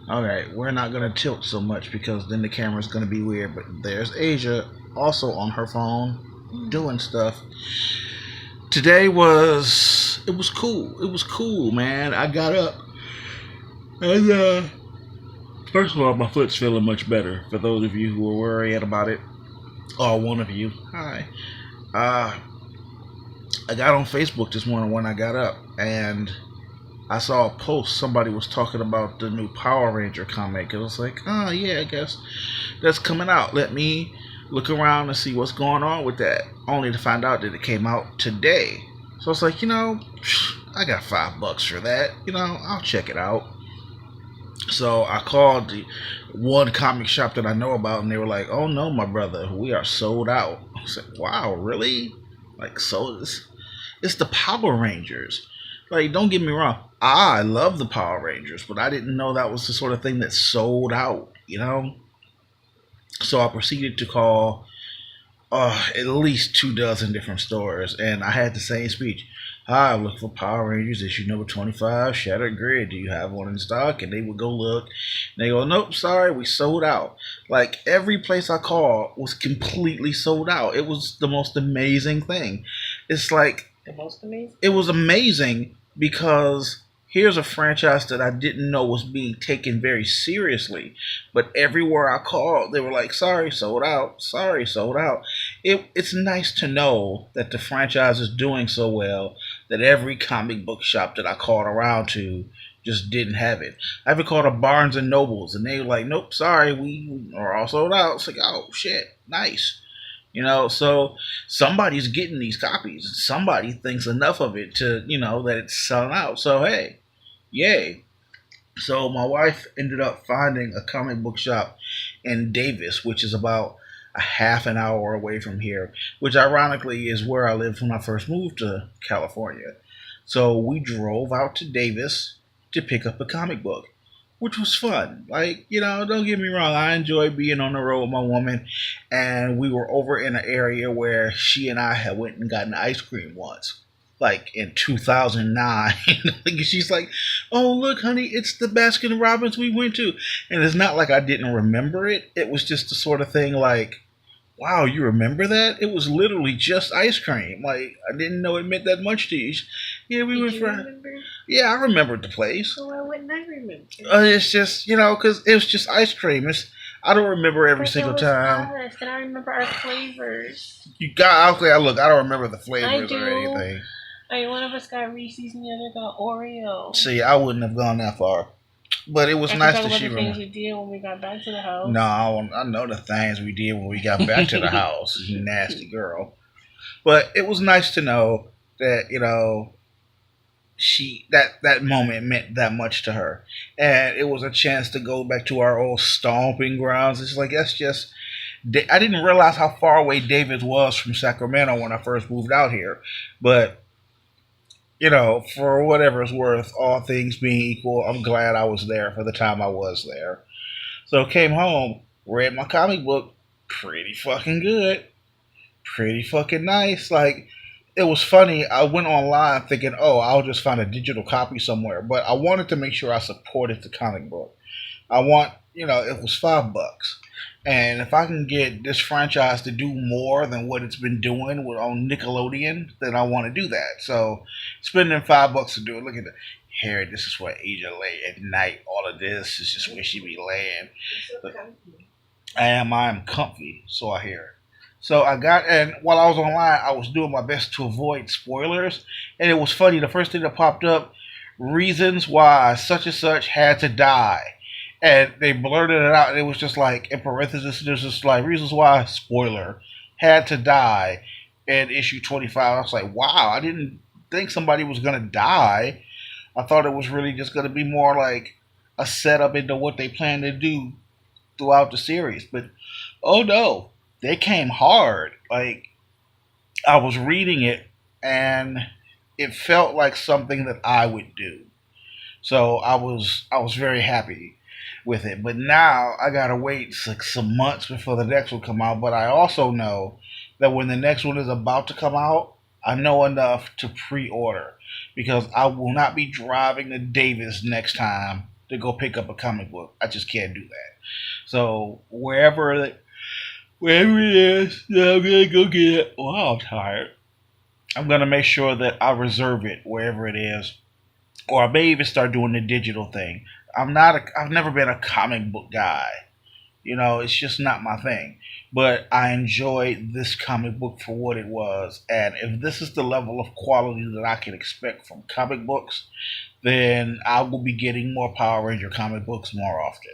Okay, we're not gonna tilt so much because then the camera's gonna be weird. But there's Asia also on her phone doing stuff. Today was it was cool. It was cool, man. I got up and first of all, my foot's feeling much better. For those of you who are worried about it, or one of you, hi. Uh, I got on Facebook this morning when I got up, and I saw a post. Somebody was talking about the new Power Ranger comic. And I was like, oh, yeah, I guess that's coming out. Let me look around and see what's going on with that. Only to find out that it came out today. So I was like, I got $5 for that. I'll check it out. So I called the one comic shop that I know about, and they were like, "Oh no, my brother, we are sold out." I said, "Wow, really? Like, so it's the Power Rangers. Like, don't get me wrong, I love the Power Rangers, but I didn't know that was the sort of thing that sold out. So I proceeded to call at least 2 dozen different stores, and I had the same speech. Hi, I'm looking for Power Rangers issue number 25, Shattered Grid. Do you have one in stock? And they would go look, and they go, nope, sorry, we sold out. Like, every place I called was completely sold out. It was the most amazing thing. It's like, The most amazing? it was amazing because here's a franchise that I didn't know was being taken very seriously. But everywhere I called, they were like, sorry, sold out. Sorry, sold out. It's nice to know that the franchise is doing so well that every comic book shop that I called around to just didn't have it. I even called a Barnes and Nobles, and they were like, nope, sorry, we are all sold out. It's like, oh, shit, nice. So somebody's getting these copies. Somebody thinks enough of it to, that it's selling out. So, hey, yay. So my wife ended up finding a comic book shop in Davis, which is about a half an hour away from here, which ironically is where I lived when I first moved to California. So we drove out to Davis to pick up a comic book, which was fun. Like, don't get me wrong, I enjoy being on the road with my woman, and we were over in an area where she and I had went and gotten ice cream once, like in 2009. She's like, oh, look, honey, it's the Baskin Robbins we went to. And it's not like I didn't remember it. It was just the sort of thing like, wow, you remember that? It was literally just ice cream. Like, I didn't know it meant that much to you. Yeah, we Did went you for. remember? Yeah, I remembered the place. So why wouldn't I remember? It's just, because it was just ice cream. I don't remember every But it single was time. us, and I remember our flavors. You got, okay, look, I don't remember the I flavors or do. anything. One of us got Reese's and the other got Oreo. See, I wouldn't have gone that far. But it was I can nice talk that about she the things remembered. we did when we got back to the house. No, I know the things we did when we got back to the house. You nasty girl. But it was nice to know that, that moment meant that much to her. And it was a chance to go back to our old stomping grounds. It's like, that's just. I didn't realize how far away David was from Sacramento when I first moved out here. But, for whatever it's worth, all things being equal, I'm glad I was there for the time I was there. So I came home, read my comic book, pretty fucking good, pretty fucking nice. Like, it was funny. I went online thinking, oh, I'll just find a digital copy somewhere, but I wanted to make sure I supported the comic book. It was $5. And if I can get this franchise to do more than what it's been doing with on Nickelodeon, then I want to do that. So spending $5 to do it. Look at the Harry, this is where Asia lay at night. All of this is just where she be laying. But I am comfy, so I hear. So and while I was online, I was doing my best to avoid spoilers. And it was funny, the first thing that popped up, reasons why such and such had to die. And they blurted it out, and it was just like, in parentheses, there's just like, reasons why, spoiler, had to die in issue 25. I was like, wow, I didn't think somebody was going to die. I thought it was really just going to be more like a setup into what they plan to do throughout the series. But, oh no, they came hard. Like, I was reading it, and it felt like something that I would do. So I was very happy with it. But now I gotta wait like some months before the next one come out. But I also know that when the next one is about to come out, I know enough to pre-order because I will not be driving to Davis next time to go pick up a comic book. I just can't do that. So wherever it is, I'm gonna go get it. Wow, I'm tired. I'm gonna make sure that I reserve it wherever it is, or I may even start doing the digital thing. I've never been a comic book guy. It's just not my thing. But I enjoyed this comic book for what it was. And if this is the level of quality that I can expect from comic books, then I will be getting more Power Ranger comic books more often.